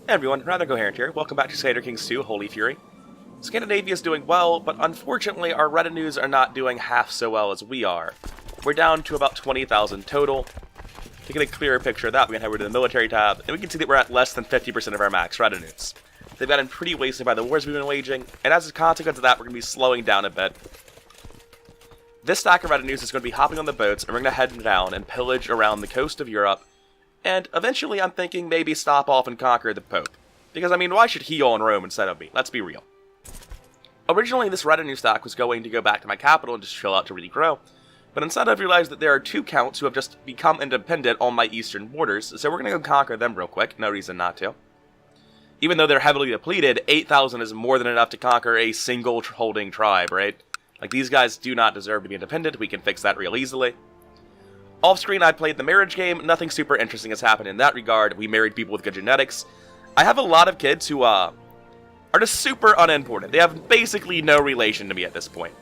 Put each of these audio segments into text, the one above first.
Hey everyone, rather Incoherent here. Welcome back to CK2, Holy Fury. Scandinavia is doing well, but unfortunately our retinues are not doing half so well as we are. We're down to about 20,000 total. To get a clearer picture of that, we can head over to the military tab, and we can see that we're at less than 50% of our max retinues. They've gotten pretty wasted by the wars we've been waging, and as a consequence of that, we're going to be slowing down a bit. This stack of retinues is going to be hopping on the boats, and we're going to head down and pillage around the coast of Europe, and eventually I'm thinking maybe stop off and conquer the Pope. Because, I mean, why should he own Rome instead of me? Let's be real. Originally, this retinue stack was going to go back to my capital and just chill out to really grow, but instead I've realized that there are two counts who have just become independent on my eastern borders, so we're going to go conquer them real quick, no reason not to. Even though they're heavily depleted, 8,000 is more than enough to conquer a single holding tribe, right? Like, these guys do not deserve to be independent, we can fix that real easily. Off-screen, I played the marriage game, nothing super interesting has happened in that regard, we married people with good genetics. I have a lot of kids who, are just super unimportant, they have basically no relation to me at this point.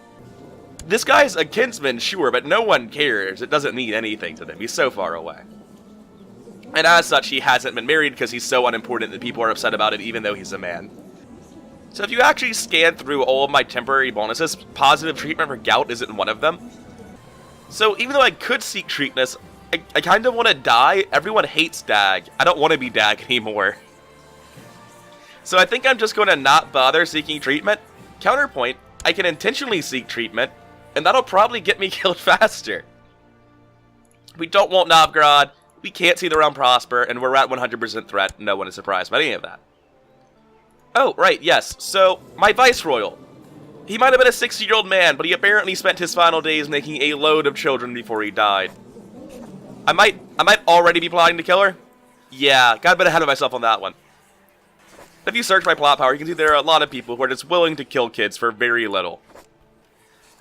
This guy's a kinsman, sure, but no one cares, it doesn't mean anything to them, he's so far away. And as such, he hasn't been married because he's so unimportant that people are upset about it even though he's a man. So if you actually scan through all of my temporary bonuses, positive treatment for gout isn't one of them. So even though I could seek treatment, I kind of want to die. Everyone hates Dag. I don't want to be Dag anymore. So I think I'm just going to not bother seeking treatment. Counterpoint, I can intentionally seek treatment, and that'll probably get me killed faster. We don't want Novgorod, we can't see the realm prosper, and we're at 100% threat. No one is surprised by any of that. Oh, right, yes. So, my Viceroyal. He might have been a 60-year-old man, but he apparently spent his final days making a load of children before he died. I might already be plotting to kill her? Yeah, got a bit ahead of myself on that one. If you search my plot power, you can see there are a lot of people who are just willing to kill kids for very little.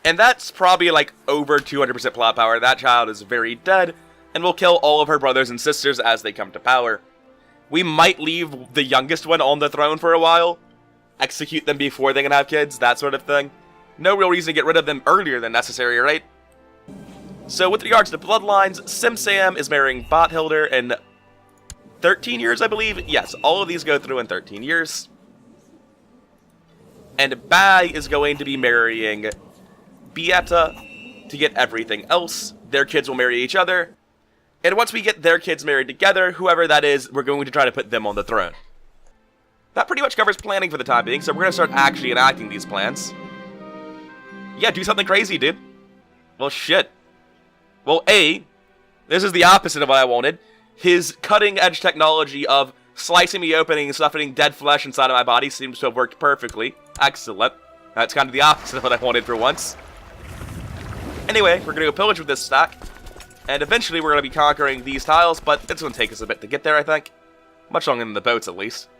And that's probably like over 200% plot power. That child is very dead, and will kill all of her brothers and sisters as they come to power. We might leave the youngest one on the throne for a while, execute them before they can have kids, that sort of thing. No real reason to get rid of them earlier than necessary, right? So with regards to Bloodlines, Simsam is marrying Bothilder in 13 years, I believe. Yes, all of these go through in 13 years. And Bag is going to be marrying Beata to get everything else. Their kids will marry each other. And once we get their kids married together, whoever that is, we're going to try to put them on the throne. That pretty much covers planning for the time being, so we're going to start actually enacting these plans. Yeah, do something crazy, dude. Well, shit. Well, A, this is the opposite of what I wanted. His cutting-edge technology of slicing me open and stuffing dead flesh inside of my body seems to have worked perfectly. Excellent. That's kind of the opposite of what I wanted for once. Anyway, we're going to go pillage with this stack. And eventually we're going to be conquering these tiles, but it's going to take us a bit to get there, I think. Much longer than the boats, at least.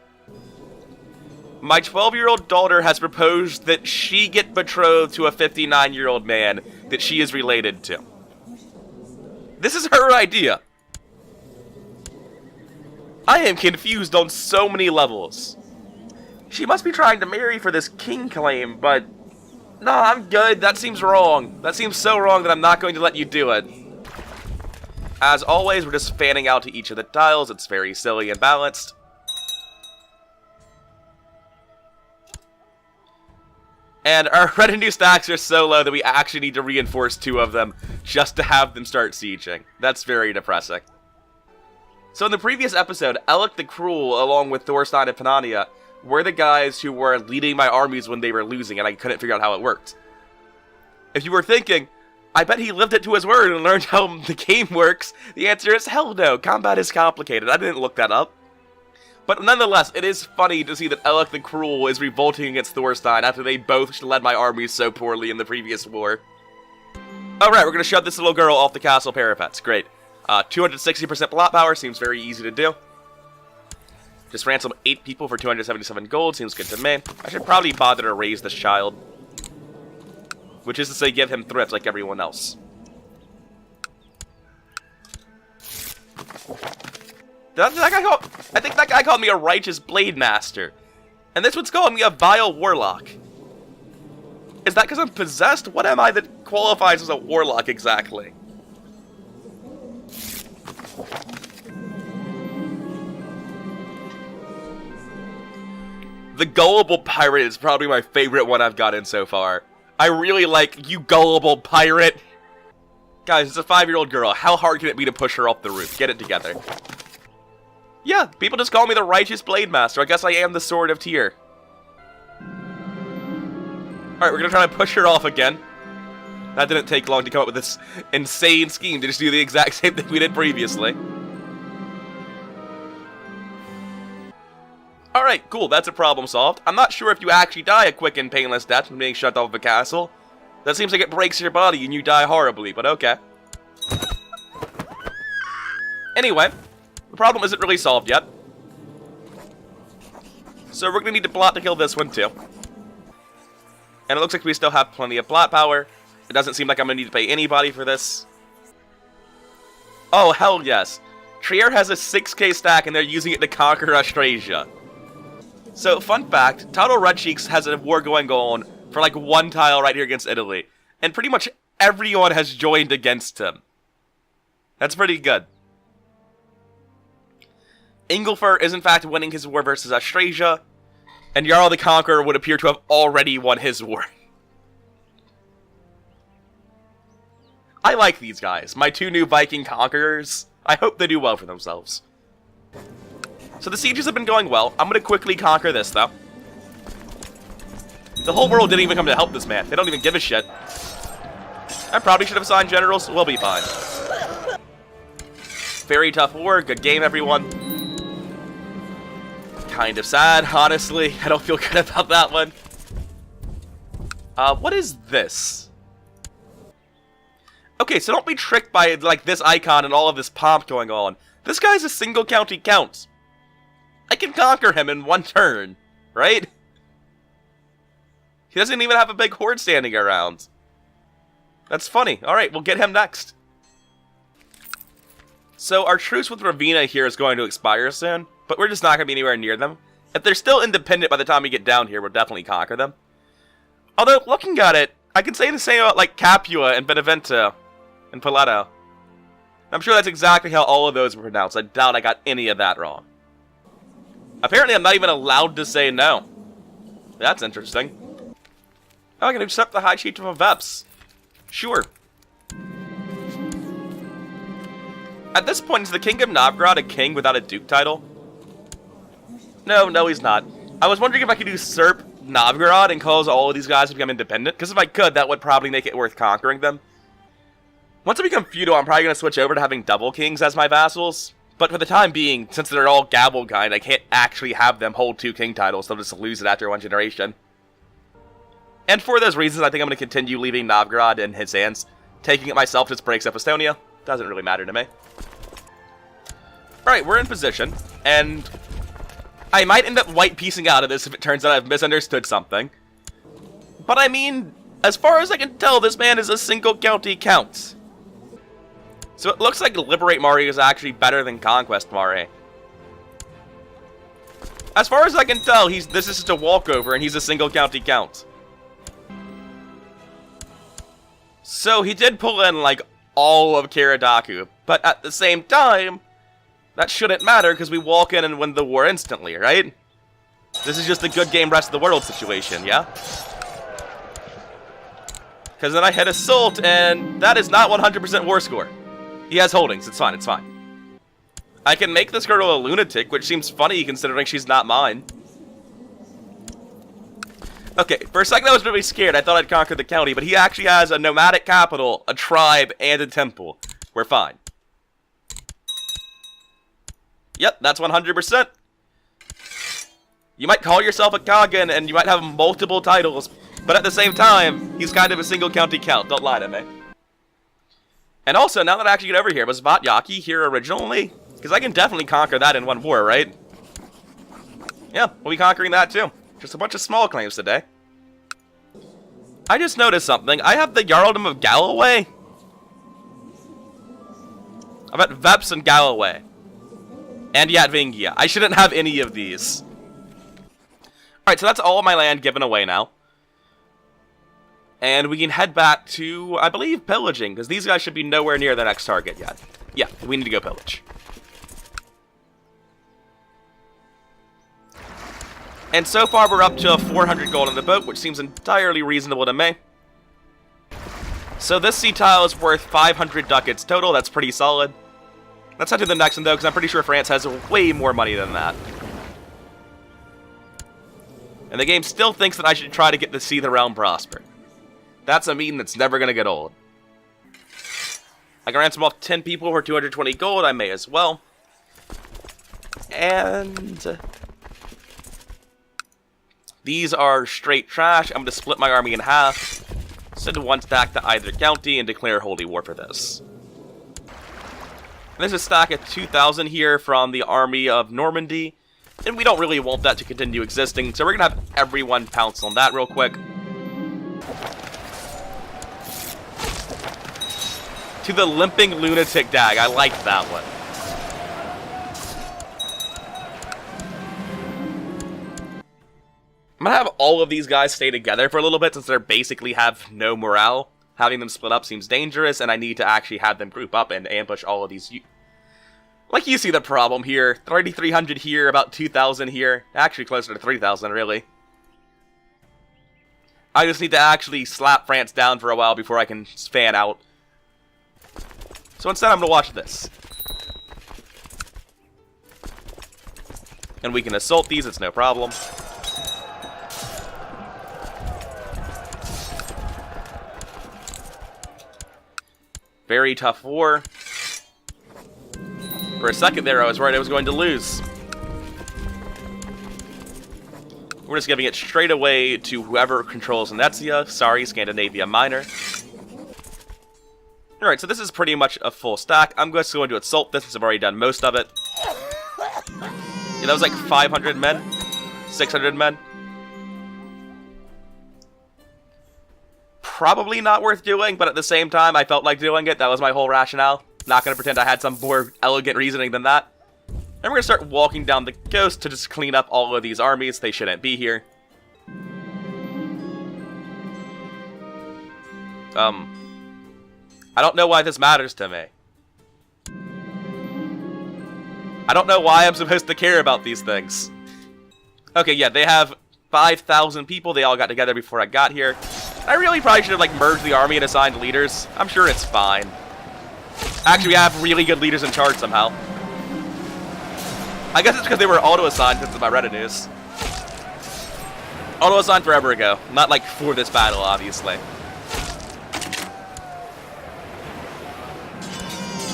My 12-year-old daughter has proposed that she get betrothed to a 59-year-old man that she is related to. This is her idea. I am confused on so many levels. She must be trying to marry for this king claim, but... Nah, I'm good. That seems wrong. That seems so wrong that I'm not going to let you do it. As always, we're just fanning out to each of the tiles. It's very silly and balanced. And our retinue stacks are so low that we actually need to reinforce 2 of them just to have them start sieging. That's very depressing. So in the previous episode, Alec the Cruel, along with Thorstein and Panania, were the guys who were leading my armies when they were losing, and I couldn't figure out how it worked. If you were thinking, I bet he lived it to his word and learned how the game works, the answer is hell no, combat is complicated. I didn't look that up. But nonetheless, it is funny to see that Alec the Cruel is revolting against Thorstein after they both led my armies so poorly in the previous war. Alright, we're going to shove this little girl off the castle parapets. Great. 260% plot power seems very easy to do. Just ransom 8 people for 277 gold, seems good to me. I should probably bother to raise this child. Which is to say, give him thrift like everyone else. I think that guy called me a righteous blade master. And this one's calling me a vile warlock. Is that because I'm possessed? What am I that qualifies as a warlock exactly? The gullible pirate is probably my favorite one I've gotten so far. I really like you gullible pirate. Guys, it's a 5-year-old girl. How hard can it be to push her off the roof? Get it together. Yeah, people just call me the Righteous Blade Master. I guess I am the Sword of Tyr. Alright, we're gonna try to push her off again. That didn't take long to come up with this insane scheme to just do the exact same thing we did previously. Alright, cool, that's a problem solved. I'm not sure if you actually die a quick and painless death from being shut off of a castle. That seems like it breaks your body and you die horribly, but okay. Anyway, the problem isn't really solved yet. So we're gonna need to plot to kill this one too. And it looks like we still have plenty of plot power. It doesn't seem like I'm gonna need to pay anybody for this. Oh, hell yes. Trier has a 6k stack and they're using it to conquer Austrasia. So, fun fact, Total Red Cheeks has a war going on for like one tile right here against Italy. And pretty much everyone has joined against him. That's pretty good. Ingelfer is in fact winning his war versus Austrasia. And Jarl the Conqueror would appear to have already won his war. I like these guys. My 2 new Viking conquerors. I hope they do well for themselves. So the sieges have been going well. I'm going to quickly conquer this, though. The whole world didn't even come to help this man. They don't even give a shit. I probably should have assigned generals. We'll be fine. Very tough war. Good game, everyone. Kind of sad, honestly. I don't feel good about that one. What is this? Okay, so don't be tricked by, like, this icon and all of this pomp going on. This guy's a single county count. I can conquer him in one turn, right? He doesn't even have a big horde standing around. That's funny. Alright, we'll get him next. So our truce with Ravenna here is going to expire soon, but we're just not going to be anywhere near them. If they're still independent by the time we get down here, we'll definitely conquer them. Although, looking at it, I can say the same about, like, Capua and Benevento and Paleto. I'm sure that's exactly how all of those were pronounced. I doubt I got any of that wrong. Apparently, I'm not even allowed to say no. That's interesting. Oh, I can accept the High Chief of Veps. Sure. At this point, is the King of Novgorod a king without a duke title? No, he's not. I was wondering if I could usurp Novgorod and cause all of these guys to become independent, because if I could, that would probably make it worth conquering them. Once I become feudal, I'm probably going to switch over to having double kings as my vassals. But for the time being, since they're all gabble kind, I can't actually have them hold 2 king titles, they'll just lose it after 1 generation. And for those reasons, I think I'm going to continue leaving Novgorod in his hands. Taking it myself just breaks up Estonia. Doesn't really matter to me. Alright, we're in position, and I might end up white piecing out of this if it turns out I've misunderstood something. But I mean, as far as I can tell, this man is a single county count. So it looks like Liberate Mari is actually better than Conquest Mari. As far as I can tell, this is just a walkover and he's a single county count. So he did pull in, like, all of Karadaku, but at the same time, that shouldn't matter because we walk in and win the war instantly, right? This is just a good game rest of the world situation, yeah? Because then I hit Assault and that is not 100% war score. He has holdings, it's fine, it's fine. I can make this girl a lunatic, which seems funny considering she's not mine. Okay, for a second I was really scared. I thought I'd conquer the county, but he actually has a nomadic capital, a tribe, and a temple. We're fine. Yep, that's 100%. You might call yourself a Kagan, and you might have multiple titles, but at the same time, he's kind of a single county count. Don't lie to me. And also, now that I actually get over here, was Vatyaki here originally? Because I can definitely conquer that in one war, right? Yeah, we'll be conquering that too. Just a bunch of small claims today. I just noticed something. I have the Jarldom of Galloway. I've got Veps and Galloway. And Yatvingia. I shouldn't have any of these. Alright, so that's all of my land given away now. And we can head back to, I believe, pillaging, because these guys should be nowhere near the next target yet. Yeah, we need to go pillage. And so far we're up to 400 gold on the boat, which seems entirely reasonable to me. So this sea tile is worth 500 ducats total. That's pretty solid. Let's head to the next one, though, because I'm pretty sure France has way more money than that. And the game still thinks that I should try to get to see the realm prosper. That's a meeting that's never going to get old. I can ransom off 10 people for 220 gold. I may as well. And these are straight trash. I'm going to split my army in half. Send one stack to either county and declare holy war for this. There's a stack of 2,000 here from the army of Normandy, and we don't really want that to continue existing, so we're going to have everyone pounce on that real quick. To the limping lunatic dag, I like that one. I'm going to have all of these guys stay together for a little bit since they basically have no morale. Having them split up seems dangerous, and I need to actually have them group up and ambush all of these. Like, you see the problem here. 3,300 here, about 2,000 here. Actually closer to 3,000, really. I just need to actually slap France down for a while before I can fan out. So instead, I'm going to watch this. And we can assault these, it's no problem. Very tough war. For a second there, I was worried I was going to lose. We're just giving it straight away to whoever controls Venetia. Sorry, Scandinavia Minor. Alright, so this is pretty much a full stack. I'm just going to assault this since I've already done most of it. Yeah, that was like 500 men. 600 men. Probably not worth doing, but at the same time, I felt like doing it. That was my whole rationale. Not going to pretend I had some more elegant reasoning than that. And we're going to start walking down the coast to just clean up all of these armies. They shouldn't be here. I don't know why this matters to me. I don't know why I'm supposed to care about these things. Okay, yeah, they have 5,000 people. They all got together before I got here. I really probably should have, like, merged the army and assigned leaders. I'm sure it's fine. Actually, we have really good leaders in charge somehow. I guess it's because they were auto-assigned since my retinues. Auto-assigned forever ago. Not, like, for this battle, obviously.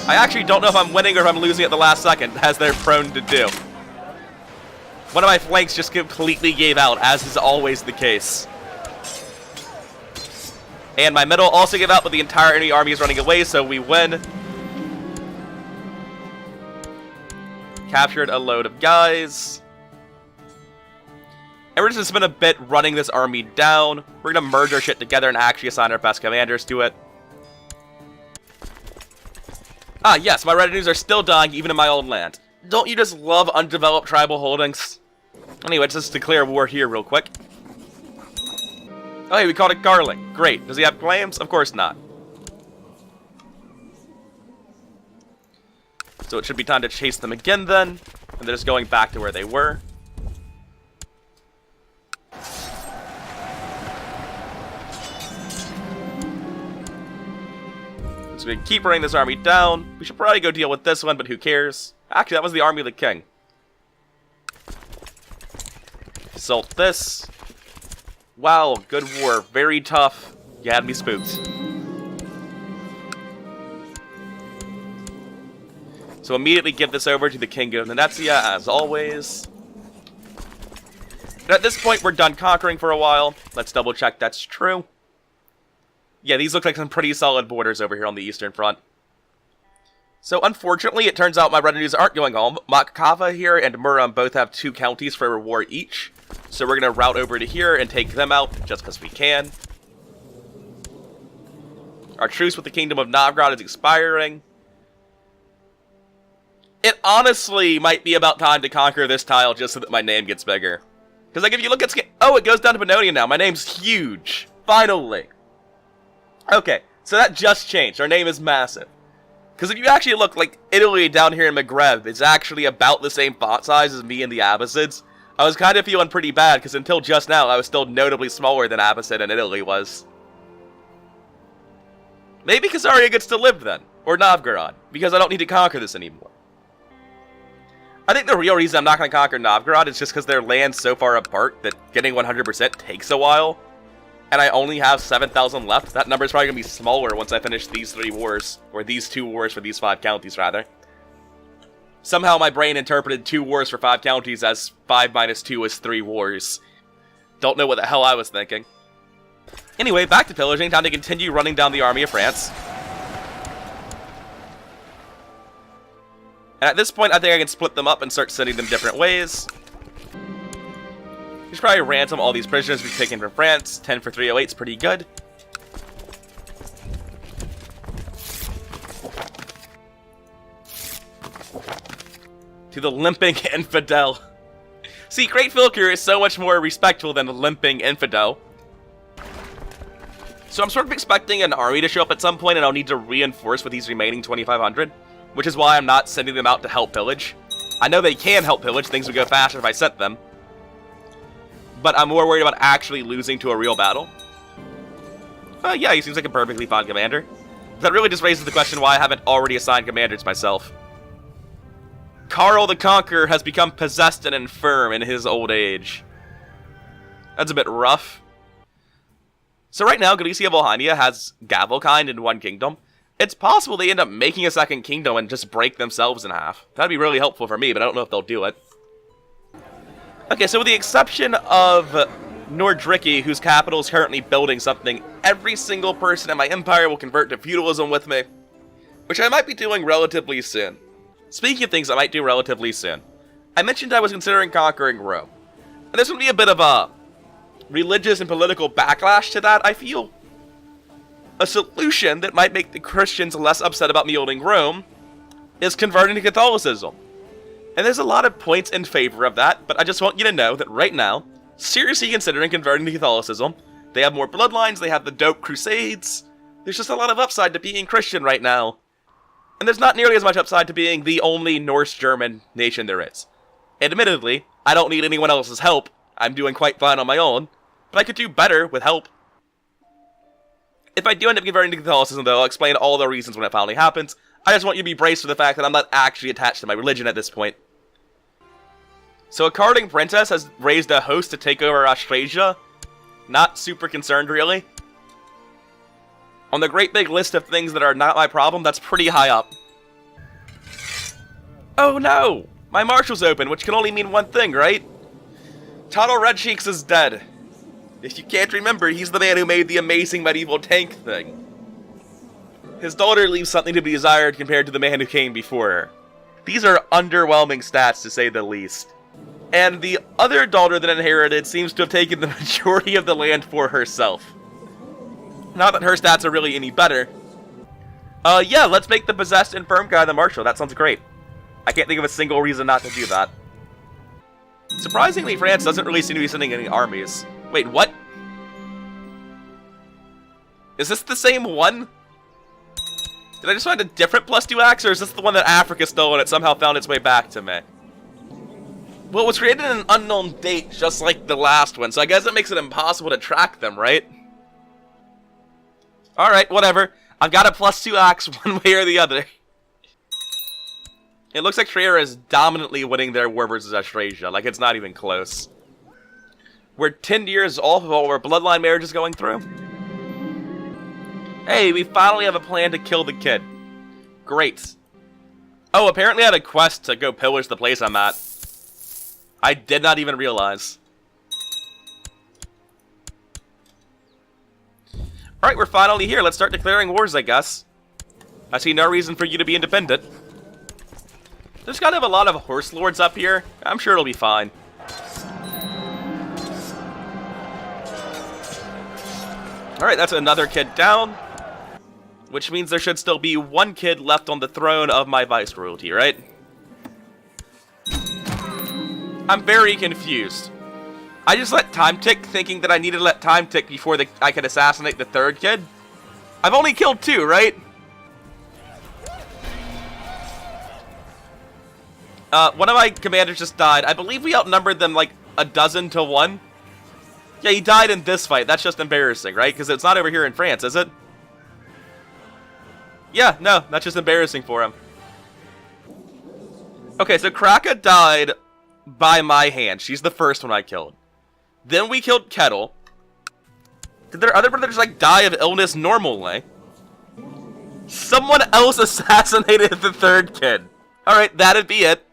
I actually don't know if I'm winning or if I'm losing at the last second, as they're prone to do. One of my flanks just completely gave out, as is always the case. And my middle also gave out, but the entire enemy army is running away, so we win. Captured a load of guys. And we're just going to spend a bit running this army down. We're going to merge our shit together and actually assign our best commanders to it. Ah, yes, my retinues are still dying even in my own land. Don't you just love undeveloped tribal holdings? Anyway, let's just declare war here real quick. Oh, hey, we called it Garlic. Great. Does he have claims? Of course not. So it should be time to chase them again then. And they're just going back to where they were. So we keep running this army down. We should probably go deal with this one, but who cares? Actually, that was the army of the king. Assault this. Wow, good war. Very tough. You had me spooked. So immediately give this over to the King of Venetia, as always. And at this point, we're done conquering for a while. Let's double check that's true. Yeah, these look like some pretty solid borders over here on the Eastern Front. So unfortunately, it turns out my retinues aren't going home. Makava here and Muram both have 2 counties for a war each. So we're going to route over to here and take them out, just because we can. Our truce with the Kingdom of Novgorod is expiring. It honestly might be about time to conquer this tile just so that my name gets bigger. Because, like, if you look at... Oh, it goes down to Pannonia now. My name's huge. Finally. Okay, so that just changed. Our name is massive. Because if you actually look, like, Italy down here in Maghreb is actually about the same font size as me and the Abbasids. I was kind of feeling pretty bad, because until just now, I was still notably smaller than Abbasid and Italy was. Maybe Khazaria gets to live then, or Novgorod, because I don't need to conquer this anymore. I think the real reason I'm not going to conquer Novgorod is just because their land's so far apart that getting 100% takes a while, and I only have 7,000 left. That number is probably going to be smaller once I finish these 3 wars, or these 2 wars for these 5 counties, rather. Somehow my brain interpreted 2 wars for 5 counties as 5 minus 2 is 3 wars. Don't know what the hell I was thinking. Anyway, back to pillaging. Time to continue running down the army of France. And at this point, I think I can split them up and start sending them different ways. We should probably ransom all these prisoners we've taken from France. 10 for 308 is pretty good. To the limping infidel. See, Great Filker is so much more respectful than the limping infidel. So I'm sort of expecting an army to show up at some point, and I'll need to reinforce with these remaining 2,500, which is why I'm not sending them out to help pillage. I know they can help pillage, things would go faster if I sent them. But I'm more worried about actually losing to a real battle. Yeah, he seems like a perfectly fine commander. That really just raises the question why I haven't already assigned commanders myself. Karl the Conqueror has become possessed and infirm in his old age. That's a bit rough. So right now, Galicia Volhynia has Gavelkind in 1 kingdom. It's possible they end up making a 2nd kingdom and just break themselves in half. That'd be really helpful for me, but I don't know if they'll do it. Okay, so with the exception of Nordriki, whose capital is currently building something, every single person in my empire will convert to feudalism with me, which I might be doing relatively soon. Speaking of things I might do relatively soon, I mentioned I was considering conquering Rome. And there's going to be a bit of a religious and political backlash to that, I feel. A solution that might make the Christians less upset about me holding Rome is converting to Catholicism. And there's a lot of points in favor of that, but I just want you to know that right now, seriously considering converting to Catholicism. They have more bloodlines, they have the dope crusades. There's just a lot of upside to being Christian right now. And there's not nearly as much upside to being the only Norse-German nation there is. Admittedly, I don't need anyone else's help. I'm doing quite fine on my own. But I could do better with help. If I do end up converting to Catholicism, though, I'll explain all the reasons when it finally happens. I just want you to be braced for the fact that I'm not actually attached to my religion at this point. So a Carding Princess has raised a host to take over Austrasia. Not super concerned, really. On the great big list of things that are not my problem, that's pretty high up. Oh no! My marshal's open, which can only mean one thing, right? Toto Redcheeks is dead. If you can't remember, he's the man who made the amazing medieval tank thing. His daughter leaves something to be desired compared to the man who came before her. These are underwhelming stats, to say the least. And the other daughter that inherited seems to have taken the majority of the land for herself. Not that her stats are really any better. Yeah, let's make the possessed infirm guy the marshal. That sounds great. I can't think of a single reason not to do that. Surprisingly, France doesn't really seem to be sending any armies. Wait, what? Is this the same one? Did I just find a different +2 axe, or is this the one that Africa stole and it somehow found its way back to me? Well, it was created in an unknown date, just like the last one, so I guess it makes it impossible to track them, right? Alright, whatever. I've got a +2 axe one way or the other. It looks like Trier is dominantly winning their war versus Austrasia, like it's not even close. We're 10 years off of all our bloodline marriages going through. Hey, we finally have a plan to kill the kid. Great. Oh, apparently I had a quest to go pillage the place I'm at. I did not even realize. Alright, we're finally here. Let's start declaring wars, I guess. I see no reason for you to be independent. There's kind of a lot of horse lords up here. I'm sure it'll be fine. Alright, that's another kid down. Which means there should still be one kid left on the throne of my viceroyalty, right? I'm very confused. I just let time tick, thinking that I needed to let time tick before I could assassinate the third kid. I've only killed 2, right? One of my commanders just died. I believe we outnumbered them, like, a dozen to one. Yeah, he died in this fight. That's just embarrassing, right? Because it's not over here in France, is it? Yeah, no, that's just embarrassing for him. Okay, so Kraka died by my hand. She's the first one I killed. Then we killed Kettle. Did their other brothers, like, die of illness normally? Someone else assassinated the third kid. Alright, that'd be it.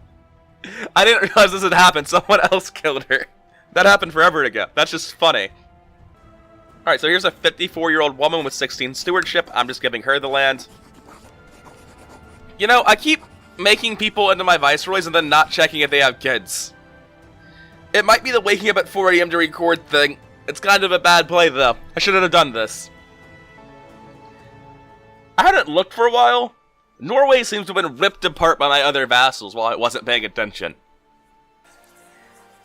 I didn't realize this had happened. Someone else killed her. That happened forever ago. That's just funny. Alright, so here's a 54-year-old woman with 16 stewardship. I'm just giving her the land. You know, I keep making people into my viceroys and then not checking if they have kids. It might be the waking up at 4 AM to record thing. It's kind of a bad play, though. I shouldn't have done this. I hadn't looked for a while. Norway seems to have been ripped apart by my other vassals while I wasn't paying attention.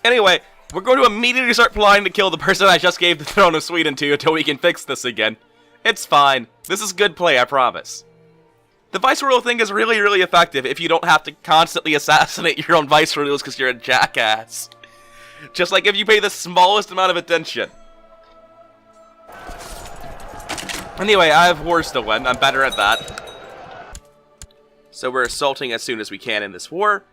Anyway, we're going to immediately start plotting to kill the person I just gave the throne of Sweden to until we can fix this again. It's fine. This is good play, I promise. The viceroyal thing is really, really effective if you don't have to constantly assassinate your own viceroyals because you're a jackass. Just like if you pay the smallest amount of attention. Anyway, I have wars to win. I'm better at that. So we're assaulting as soon as we can in this war.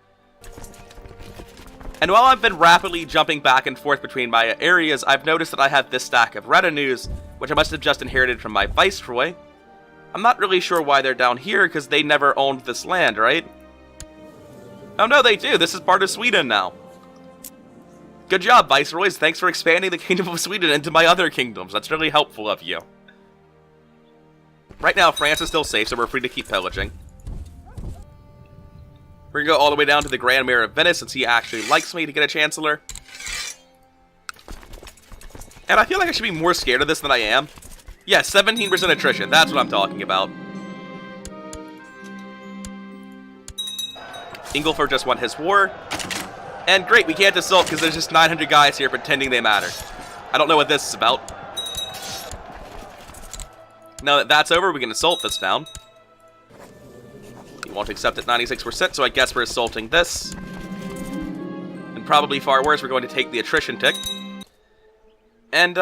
And while I've been rapidly jumping back and forth between my areas, I've noticed that I have this stack of retinues, which I must have just inherited from my viceroy. I'm not really sure why they're down here, because they never owned this land, right? Oh no, they do! This is part of Sweden now. Good job, viceroys. Thanks for expanding the Kingdom of Sweden into my other kingdoms. That's really helpful of you. Right now, France is still safe, so we're free to keep pillaging. We're gonna go all the way down to the Grand Mayor of Venice, since he actually likes me to get a Chancellor. And I feel like I should be more scared of this than I am. Yeah, 17% attrition. That's what I'm talking about. Ingolfur just won his war. And great, we can't assault because there's just 900 guys here pretending they matter. I don't know what this is about. Now that that's over, we can assault this town. He won't accept at 96%, so I guess we're assaulting this. And probably far worse, we're going to take the attrition tick. And,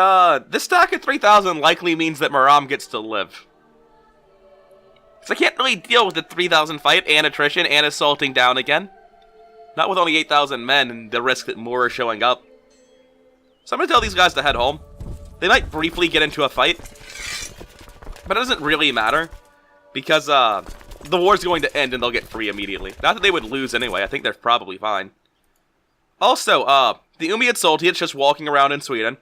this stack at 3,000 likely means that Maram gets to live. So I can't really deal with the 3,000 fight and attrition and assaulting down again. Not with only 8,000 men and the risk that more are showing up. So I'm gonna tell these guys to head home. They might briefly get into a fight. But it doesn't really matter. Because, the war's going to end and they'll get free immediately. Not that they would lose anyway, I think they're probably fine. Also, the Umayyad Sultanate just walking around in Sweden.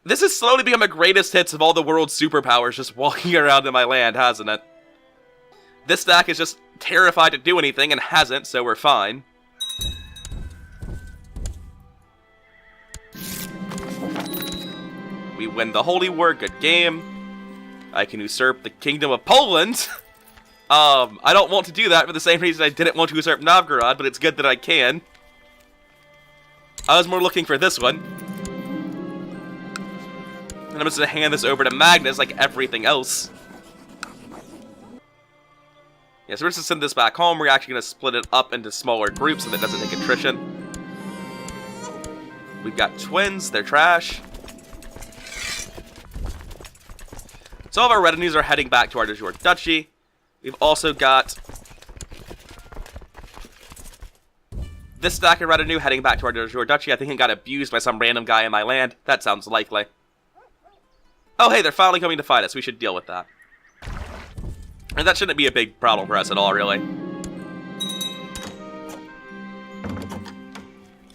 This has slowly become a greatest hits of all the world's superpowers just walking around in my land, hasn't it? This stack is just terrified to do anything and hasn't, so we're fine. We win the Holy War, good game. I can usurp the Kingdom of Poland. I don't want to do that for the same reason I didn't want to usurp Novgorod, but it's good that I can. I was more looking for this one. And I'm just going to hand this over to Magnus like everything else. Yeah, so we're just going to send this back home. We're actually going to split it up into smaller groups so that it doesn't take attrition. We've got twins. They're trash. So all of our retinues are heading back to our de jure duchy. We've also got this stack of retinue heading back to our de jure duchy. I think it got abused by some random guy in my land. That sounds likely. Oh, hey, they're finally coming to fight us. We should deal with that. And that shouldn't be a big problem for us at all, really.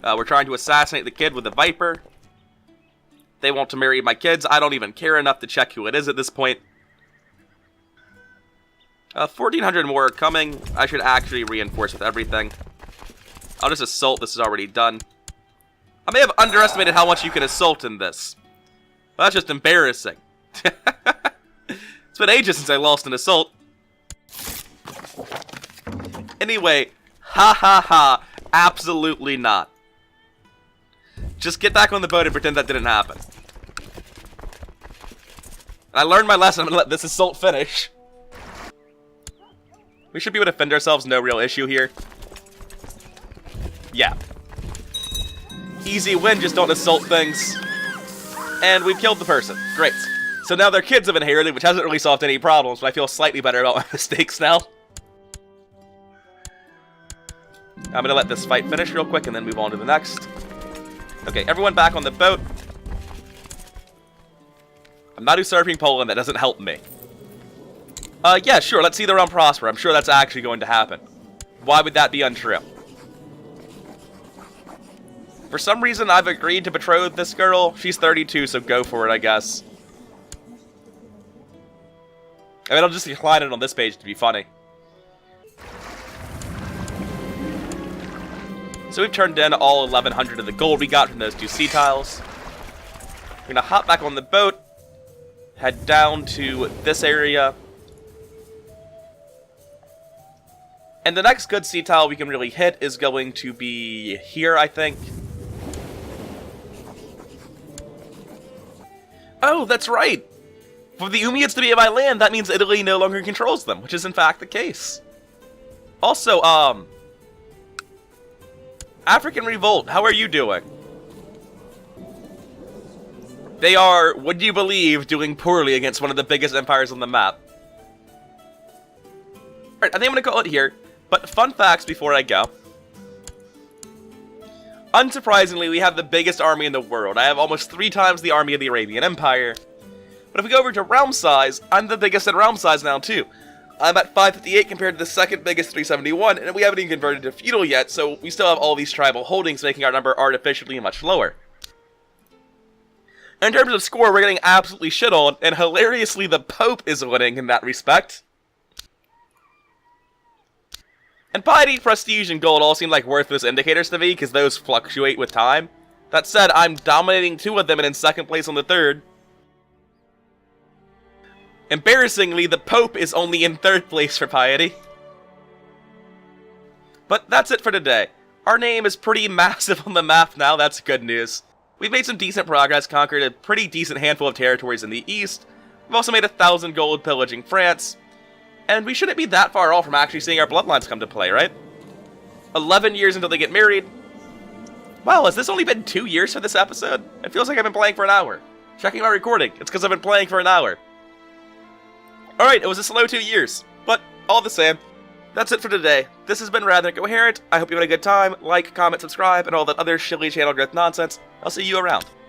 We're trying to assassinate the kid with the Viper. They want to marry my kids. I don't even care enough to check who it is at this point. 1,400 more are coming. I should actually reinforce with everything. I'll just assault. This is already done. I may have underestimated how much you can assault in this. Well, that's just embarrassing. It's been ages since I lost an assault. Anyway, ha ha ha, absolutely not. Just get back on the boat and pretend that didn't happen. I learned my lesson. I'm gonna let this assault finish. We should be able to defend ourselves, no real issue here. Yeah. Easy win, just don't assault things. And we've killed the person. Great. So now their kids have inherited, which hasn't really solved any problems, but I feel slightly better about my mistakes now. I'm gonna let this fight finish real quick and then move on to the next. Okay, everyone back on the boat. I'm not usurping Poland, that doesn't help me. Yeah, sure, let's see the realm prosper. I'm sure that's actually going to happen. Why would that be untrue? For some reason, I've agreed to betroth this girl. She's 32, so go for it, I guess. I mean, I'll just decline it on this page to be funny. So we've turned in all 1,100 of the gold we got from those 2 sea tiles. We're gonna hop back on the boat, head down to this area. And the next good sea tile we can really hit is going to be here, I think. Oh, that's right! For the Umayyads to be by land, that means Italy no longer controls them, which is in fact the case. Also, African Revolt, how are you doing? They are, would you believe, doing poorly against one of the biggest empires on the map. Alright, I think I'm gonna call it here, but fun facts before I go. Unsurprisingly, we have the biggest army in the world. I have almost 3 times the army of the Arabian Empire. But if we go over to realm size, I'm the biggest in realm size now too. I'm at 558 compared to the second biggest 371, and we haven't even converted to feudal yet, so we still have all these tribal holdings, making our number artificially much lower. In terms of score, we're getting absolutely shit on, and hilariously the Pope is winning in that respect. And piety, prestige, and gold all seem like worthless indicators to me, because those fluctuate with time. That said, I'm dominating 2 of them and in second place on the 3rd. Embarrassingly, the Pope is only in 3rd place for piety. But that's it for today. Our name is pretty massive on the map now, that's good news. We've made some decent progress, conquered a pretty decent handful of territories in the east. We've also made 1,000 gold pillaging France. And we shouldn't be that far off from actually seeing our bloodlines come to play, right? 11 years until they get married. Wow, has this only been 2 years for this episode? It feels like I've been playing for an hour. Checking my recording, it's because I've been playing for an hour. Alright, it was a slow 2 years, but all the same. That's it for today. This has been rather Incoherent. I hope you had a good time. Like, comment, subscribe, and all that other shilly channel growth nonsense. I'll see you around.